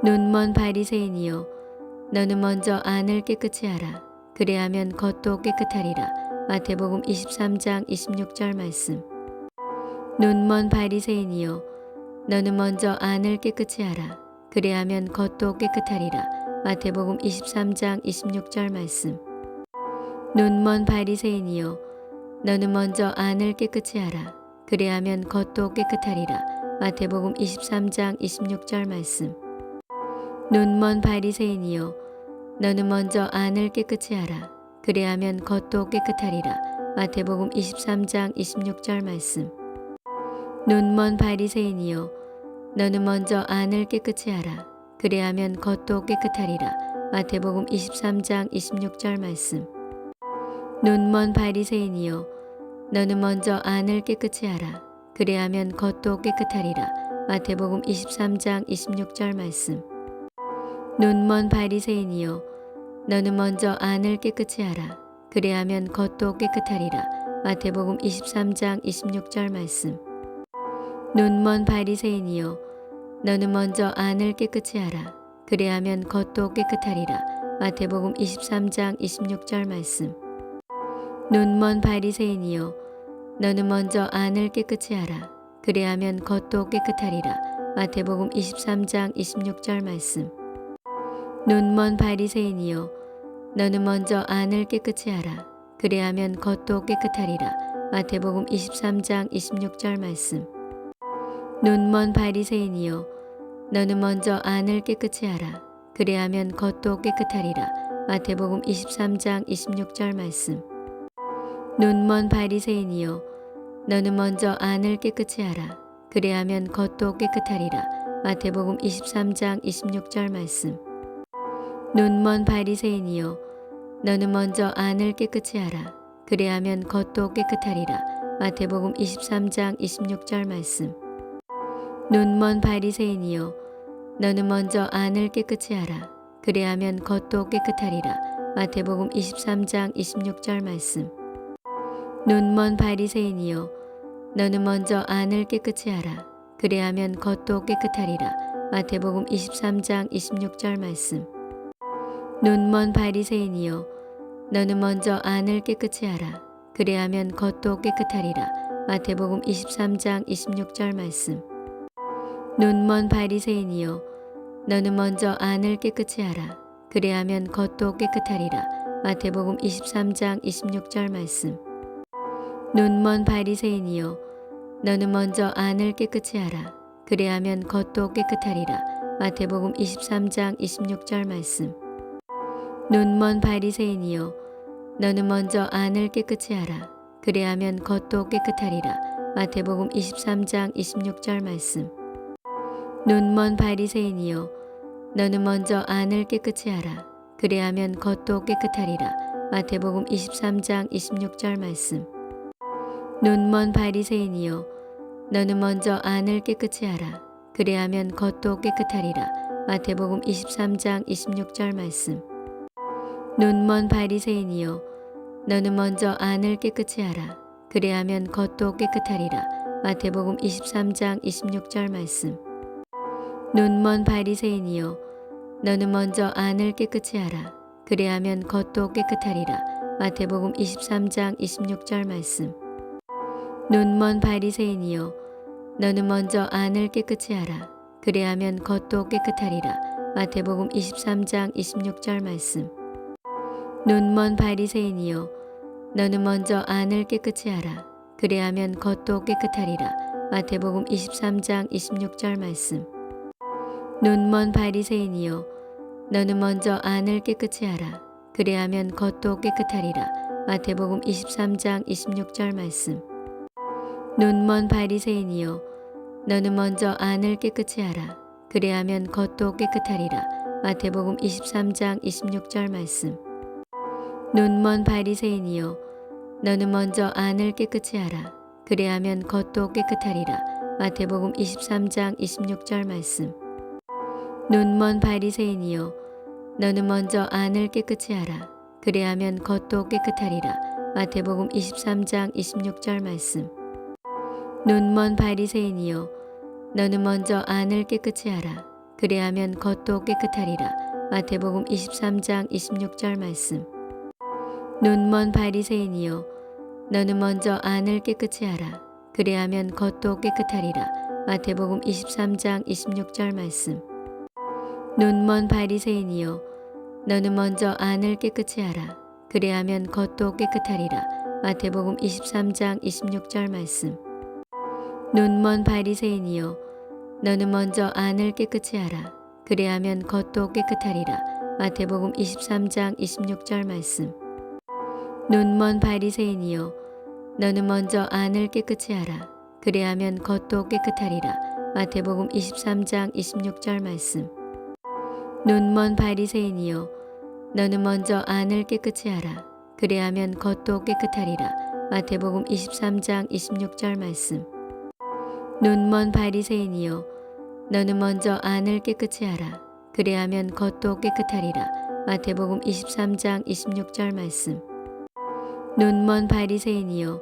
눈먼 바리새인이여, 너는 먼저 안을 깨끗이 하라. 그래야면 겉도 깨끗하리라. 마태복음 23장 26절 말씀. 눈먼 바리새인이여, 너는 먼저 안을 깨끗이 하라. 그래야면 겉도 깨끗하리라. 마태복음 23장 26절 말씀. 눈먼 바리새인이여, 너는 먼저 안을 깨끗이 하라. 그래야면 겉도 깨끗하리라. 마태복음 23장 26절 말씀. 눈먼 바리새인이여, 너는 먼저 안을 깨끗이 하라. 그래야면 겉도 깨끗하리라. 마태복음 23장 26절 말씀. 눈먼 바리새인이여, 너는 먼저 안을 깨끗이 하라. 그래야면 겉도 깨끗하리라. 마태복음 23장 26절 말씀. 눈먼 바리새인이여, 너는 먼저 안을 깨끗이 하라. 그래야면 겉도 깨끗하리라. 마태복음 23장 26절 말씀. 눈먼 바리새인이여, 너는 먼저 안을 깨끗이 하라. 그래야면 겉도 깨끗하리라. 마태복음 23장 26절 말씀. 눈먼 바리새인이여, 너는 먼저 안을 깨끗이 하라. 그래야면 겉도 깨끗하리라. 마태복음 23장 26절 말씀. 눈먼 바리새인이여, 너는 먼저 안을 깨끗이 하라. 그래야면 겉도 깨끗하리라. 마태복음 23장 26절 말씀. 눈먼 바리새인이여, 너는 먼저 안을 깨끗이 하라. 그래야면 겉도 깨끗하리라. 마태복음 23장 26절 말씀. 눈먼 바리새인이여, 너는 먼저 안을 깨끗이 하라. 그래야면 겉도 깨끗하리라. 마태복음 23장 26절 말씀. 눈먼 바리새인이여, 너는 먼저 안을 깨끗이 하라. 그래야면 겉도 깨끗하리라. 마태복음 23장 26절 말씀. 눈먼 바리새인이여, 너는 먼저 안을 깨끗이 하라. 그래야면 겉도 깨끗하리라. 마태복음 23장 26절 말씀. 눈먼 바리새인이여, 너는 먼저 안을 깨끗이 하라. 그래야면 겉도 깨끗하리라. 마태복음 23장 26절 말씀. 눈먼 바리새인이여, 너는 먼저 안을 깨끗이 하라. 그래야면 겉도 깨끗하리라. 마태복음 23장 26절 말씀. 눈먼 바리새인이여, 너는 먼저 안을 깨끗이 하라. 그래야면 겉도 깨끗하리라. 마태복음 23장 26절 말씀. 눈먼 바리새인이여, 너는 먼저 안을 깨끗이 하라. 그래야면 겉도 깨끗하리라. 마태복음 23장 26절 말씀. 눈먼 바리새인이여, 너는 먼저 안을 깨끗이 하라. 그래야면 겉도 깨끗하리라. 마태복음 23장 26절 말씀. 눈먼 바리새인이여, 너는 먼저 안을 깨끗이 하라. 그래야면 겉도 깨끗하리라. 마태복음 23장 26절 말씀. 눈먼 바리새인이여, 너는 먼저 안을 깨끗이 하라. 그래야면 겉도 깨끗하리라. 마태복음 23장 26절 말씀. 눈먼 바리새인이여, 너는 먼저 안을 깨끗이 하라. 그래야면 겉도 깨끗하리라. 마태복음 23장 26절 말씀. 눈먼 바리새인이여, 너는 먼저 안을 깨끗이 하라. 그래야면 겉도 깨끗하리라. 마태복음 23장 26절 말씀. 눈먼 바리새인이여, 너는 먼저 안을 깨끗이 하라. 그래야면 겉도 깨끗하리라. 마태복음 23장 26절 말씀. 눈먼 바리새인이여, 너는 먼저 안을 깨끗이 하라. 그래야면 겉도 깨끗하리라. 마태복음 23장 26절 말씀. 눈먼 바리새인이여, 너는 먼저 안을 깨끗이 하라. 그래야면 겉도 깨끗하리라. 마태복음 23장 26절 말씀. 눈먼 바리새인이여, 너는 먼저 안을 깨끗이 하라. 그래야면 겉도 깨끗하리라. 마태복음 23장 26절 말씀. 눈먼 바리새인이여, 너는 먼저 안을 깨끗이 하라. 그래야면 겉도 깨끗하리라. 마태복음 23장 26절 말씀. 눈먼 바리새인이여, 너는 먼저 안을 깨끗이 하라. 그래야면 겉도 깨끗하리라. 마태복음 23장 26절 말씀. 눈먼 바리새인이여, 너는 먼저 안을 깨끗이 하라. 그래야면 겉도 깨끗하리라. 마태복음 23장 26절 말씀. 눈먼 바리새인이여, 너는 먼저 안을 깨끗이 하라. 그리하면 겉도 깨끗하리라. 마태복음 23장 26절 말씀. 눈먼 바리새인이여, 너는 먼저 안을 깨끗이 하라. 그리하면 겉도 깨끗하리라. 마태복음 23장 26절 말씀. 눈먼 바리새인이여, 너는 먼저 안을 깨끗이 하라. 그리하면 겉도 깨끗하리라. 마태복음 23장 26절 말씀. 눈먼 바리새인이여, 너는 먼저 안을 깨끗이 하라. 그리하면 겉도 깨끗하리라. 마태복음 23장 26절 말씀. 눈먼 바리새인이여, 너는 먼저 안을 깨끗이 하라. 그리하면 겉도 깨끗하리라. 마태복음 23장 26절 말씀. 눈먼 바리새인이여, 너는 먼저 안을 깨끗이 하라. 그리하면 겉도 깨끗하리라. 마태복음 23장 26절 말씀. 눈먼 바리새인이여, 너는 먼저 안을 깨끗이 하라. 그리하면 겉도 깨끗하리라. 마태복음 23장 26절 말씀. 눈먼 바리새인이여,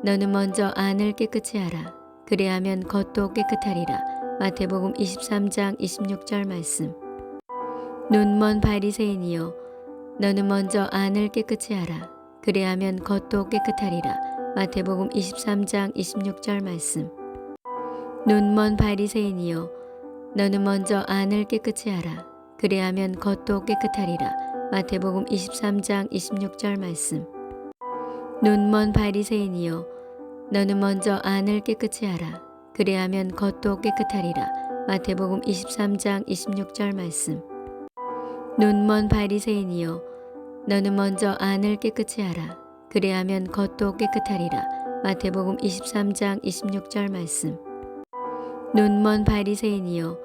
너는 먼저 안을 깨끗이 하라. 그리하면 겉도 깨끗하리라. 마태복음 23장 26절 말씀. 눈먼 바리새인이여, 너는 먼저 안을 깨끗이 하라. 그리하면 겉도 깨끗하리라. 마태복음 23장 26절 말씀. 눈먼 바리새인이여, 너는 먼저 안을 깨끗이 하라. 그리하면 겉도 깨끗하리라. 마태복음 23장 26절 말씀. 눈먼 바리새인이여, 너는 먼저 안을 깨끗이 하라. 그리하면 겉도 깨끗하리라. 마태복음 23장 26절 말씀. 눈먼 바리새인이여, 너는 먼저 안을 깨끗이 하라. 그리하면 겉도 깨끗하리라. 마태복음 23장 26절 말씀. 눈먼 바리새인이여,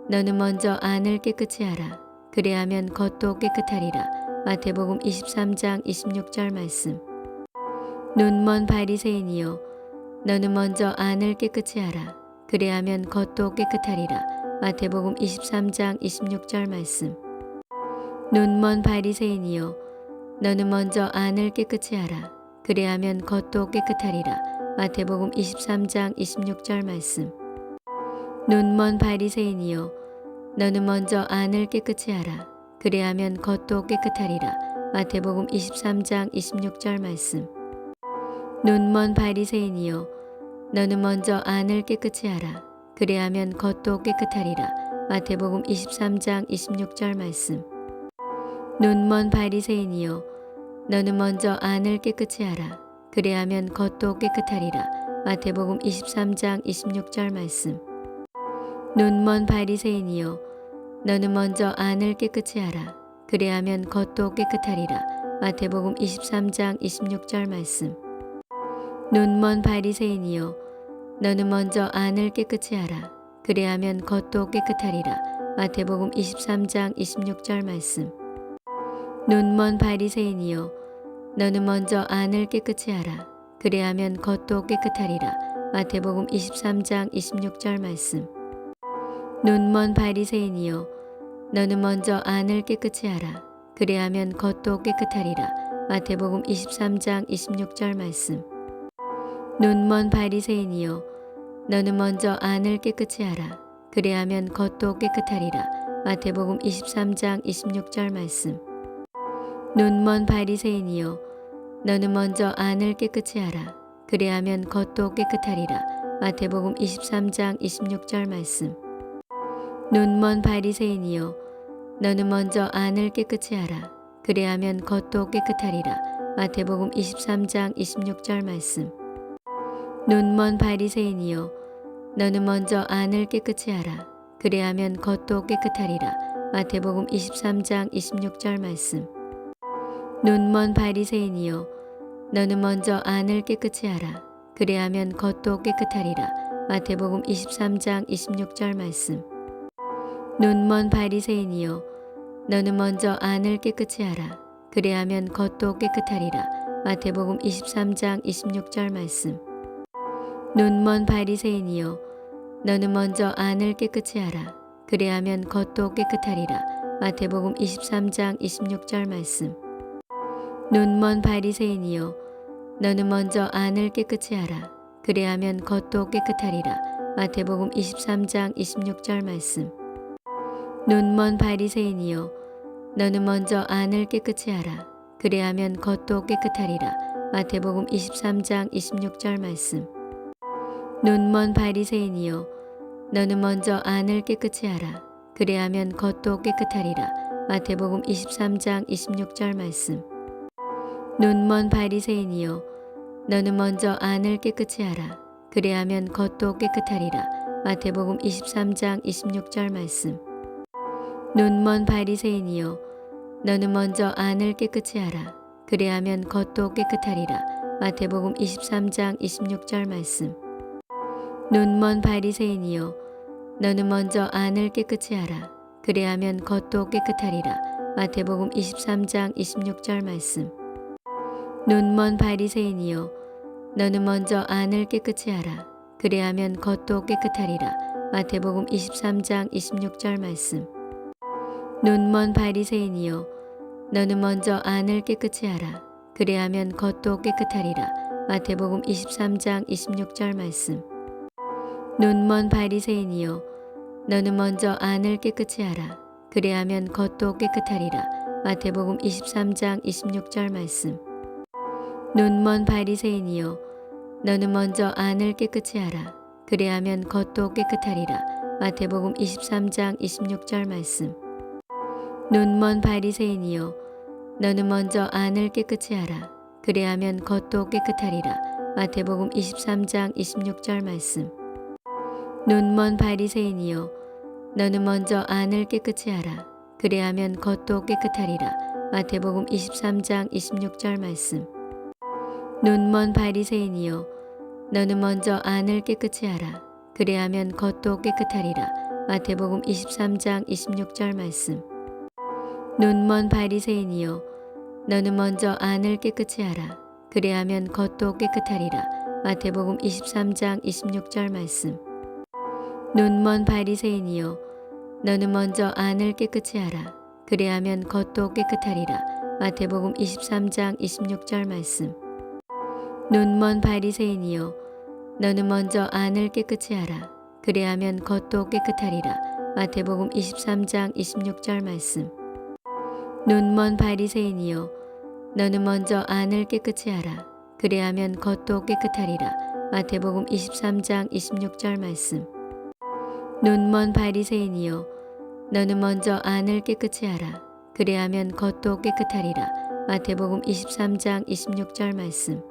너는 먼저 안을 깨끗이 하라. 그리하면 겉도 깨끗하리라. 마태복음 23장 26절 말씀. 눈먼 바리새인이여, 너는 먼저 안을 깨끗이 하라. 그리하면 겉도 깨끗하리라. 마태복음 23장 26절 말씀. 눈먼 바리새인이여, 너는 먼저 안을 깨끗이 하라. 그리하면 겉도 깨끗하리라. 마태복음 23장 26절 말씀. 눈먼 바리새인이여, 너는 먼저 안을 깨끗이 하라. 그리하면 겉도 깨끗하리라. 마태복음 23장 26절 말씀. 눈먼 바리새인이여, 너는 먼저 안을 깨끗이 하라. 그리하면 겉도 깨끗하리라. 마태복음 23장 26절 말씀. 눈먼 바리새인이여, 너는 먼저 안을 깨끗이 하라. 그리하면 겉도 깨끗하리라. 마태복음 23장 26절 말씀. 눈먼 바리새인이여, 너는 먼저 안을 깨끗이 하라. 그리하면 겉도 깨끗하리라. 마태복음 23장 26절 말씀. 눈먼 바리새인이여, 너는 먼저 안을 깨끗이 하라. 그리하면 겉도 깨끗하리라. 마태복음 23장 26절 말씀. 눈먼 바리새인이여, 너는 먼저 안을 깨끗이 하라. 그리하면 겉도 깨끗하리라. 마태복음 23장 26절 말씀. 눈먼 바리새인이여, 너는 먼저 안을 깨끗이 하라. 그리하면 겉도 깨끗하리라. 마태복음 23장 26절 말씀. 눈먼 바리새인이여, 너는 먼저 안을 깨끗이 하라. 그리하면 겉도 깨끗하리라. 마태복음 23장 26절 말씀. 눈먼 바리새인이여, 너는 먼저 안을 깨끗이 하라. 그리하면 겉도 깨끗하리라. 마태복음 23장 26절 말씀. 눈먼 바리새인이여, 너는 먼저 안을 깨끗이 하라. 그리하면 겉도 깨끗하리라. 마태복음 23장 26절 말씀. 눈먼 바리새인이여, 너는 먼저 안을 깨끗이 하라. 그리하면 겉도 깨끗하리라. 마태복음 23장 26절 말씀. 눈먼 바리새인이여, 너는 먼저 안을 깨끗이 하라. 그리하면 겉도 깨끗하리라. 마태복음 23장 26절 말씀. 눈먼 바리새인이여, 너는 먼저 안을 깨끗이 하라. 그리하면 겉도 깨끗하리라. 마태복음 23장 26절 말씀. 눈먼 바리새인이여, 너는 먼저 안을 깨끗이 하라. 그리하면 겉도 깨끗하리라. 마태복음 23장 26절 말씀. 눈먼 바리새인이여, 너는 먼저 안을 깨끗이 하라. 그리하면 겉도 깨끗하리라. 마태복음 23장 26절 말씀. 눈먼 바리새인이여, 너는 먼저 안을 깨끗이 하라. 그래야면 겉도 깨끗하리라. 마태복음 23장 26절 말씀. 눈먼 바리새인이여, 너는 먼저 안을 깨끗이 하라. 그래야면 겉도 깨끗하리라. 마태복음 23장 26절 말씀. 눈먼 바리새인이여, 너는 먼저 안을 깨끗이 하라. 그래야면 겉도 깨끗하리라. 마태복음 23장 26절 말씀. 눈먼 바리새인이여, 너는 먼저 안을 깨끗이 하라. 그래야면 겉도 깨끗하리라. 마태복음 23장 26절 말씀. 눈먼 바리새인이여, 너는 먼저 안을 깨끗이 하라. 그래야면 겉도 깨끗하리라. 마태복음 23장 26절 말씀. 눈먼 바리새인이여, 너는 먼저 안을 깨끗이 하라. 그래야면 겉도 깨끗하리라. 마태복음 23장 26절 말씀. 눈먼 바리새인이여, 너는 먼저 안을 깨끗이 하라. 그래야면 겉도 깨끗하리라. 마태복음 23장 26절 말씀. 눈먼 바리새인이여, 너는 먼저 안을 깨끗이 하라. 그래야면 겉도 깨끗하리라. 마태복음 23장 26절 말씀. 눈먼 바리새인이여, 너는 먼저 안을 깨끗이 하라. 그래야면 겉도 깨끗하리라. 마태복음 23장 26절 말씀. 눈먼 바리새인이여, 너는 먼저 안을 깨끗이 하라. 그래야면 겉도 깨끗하리라. 마태복음 23장 26절 말씀. 눈먼 바리새인이여, 너는 먼저 안을 깨끗이 하라. 그래야면 겉도 깨끗하리라. 마태복음 23장 26절 말씀. 눈먼 바리새인이여, 너는 먼저 안을 깨끗이 하라. 그래야면 겉도 깨끗하리라. 마태복음 23장 26절 말씀. 눈먼 바리새인이여, 너는 먼저 안을 깨끗이 하라. 그래야면 겉도 깨끗하리라. 마태복음 23장 26절 말씀. 눈먼 바리새인이여, 너는 먼저 안을 깨끗이 하라. 그래야면 겉도 깨끗하리라. 마태복음 23장 26절 말씀. 눈먼 바리새인이여, 너는 먼저 안을 깨끗이 하라. 그래야면 겉도 깨끗하리라. 마태복음 23장 26절 말씀. 눈먼 바리새인이여, 너는 먼저 안을 깨끗이 하라. 그래야면 겉도 깨끗하리라. 마태복음 23장 26절 말씀. 눈먼 바리새인이여, 너는 먼저 안을 깨끗이 하라. 그래야면 겉도 깨끗하리라. 마태복음 23장 26절 말씀.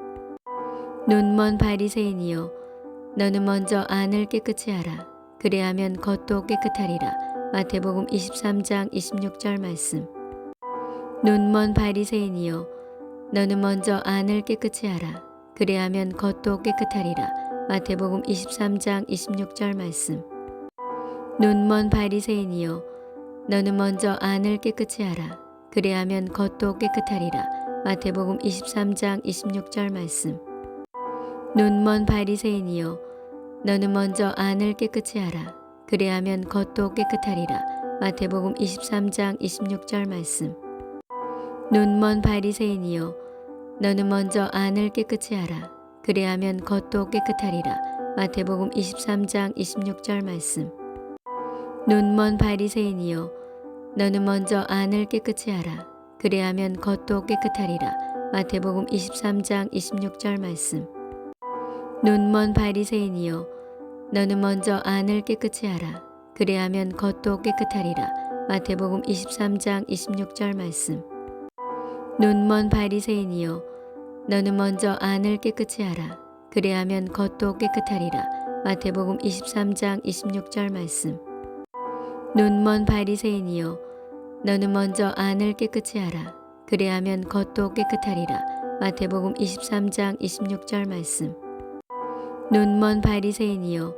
눈먼 바리새인이여, 너는 먼저 안을 깨끗이 하라. 그래야면 겉도 깨끗하리라. 마태복음 23장 26절 말씀. 눈먼 바리새인이여, 너는 먼저 안을 깨끗이 하라. 그래야면 겉도 깨끗하리라. 마태복음 23장 26절 말씀. 눈먼 바리새인이여, 너는 먼저 안을 깨끗이 하라. 그래야면 겉도 깨끗하리라. 마태복음 23장 26절 말씀. 눈먼 바리새인이여, 너는 먼저 안을 깨끗이 하라. 그래야면 겉도 깨끗하리라. 마태복음 23장 26절 말씀. 눈먼 바리새인이여, 너는 먼저 안을 깨끗이 하라. 그래야면 겉도 깨끗하리라. 마태복음 23장 26절 말씀. 눈먼 바리새인이여, 너는 먼저 안을 깨끗이 하라. 그래야면 겉도 깨끗하리라. 마태복음 23장 26절 말씀. 눈먼 바리새인이여, 너는 먼저 안을 깨끗이 하라. 그래야면 겉도 깨끗하리라. 마태복음 23장 26절 말씀. 눈먼 바리새인이여, 너는 먼저 안을 깨끗이 하라. 그래야면 겉도 깨끗하리라. 마태복음 23장 26절 말씀. 눈먼 바리새인이여, 너는 먼저 안을 깨끗이 하라. 그래야면 겉도 깨끗하리라. 마태복음 23장 26절 말씀. 눈먼 바리새인이여,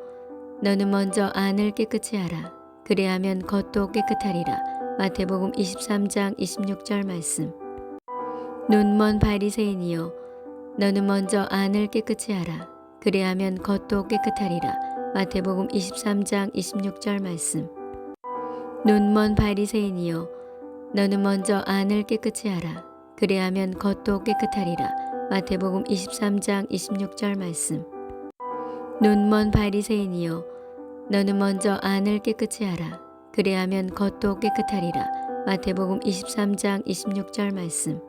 너는 먼저 안을 깨끗이 하라. 그래야면 겉도 깨끗하리라. 마태복음 23장 26절 말씀. 눈먼 바리새인이여, 너는 먼저 안을 깨끗이 하라. 그래야면 겉도 깨끗하리라. 마태복음 23장 26절 말씀. 눈먼 바리새인이여, 너는 먼저 안을 깨끗이 하라. 그래야면 겉도 깨끗하리라. 마태복음 23장 26절 말씀. 눈먼 바리새인이여, 너는 먼저 안을 깨끗이 하라. 그래야면 겉도 깨끗하리라. 마태복음 23장 26절 말씀.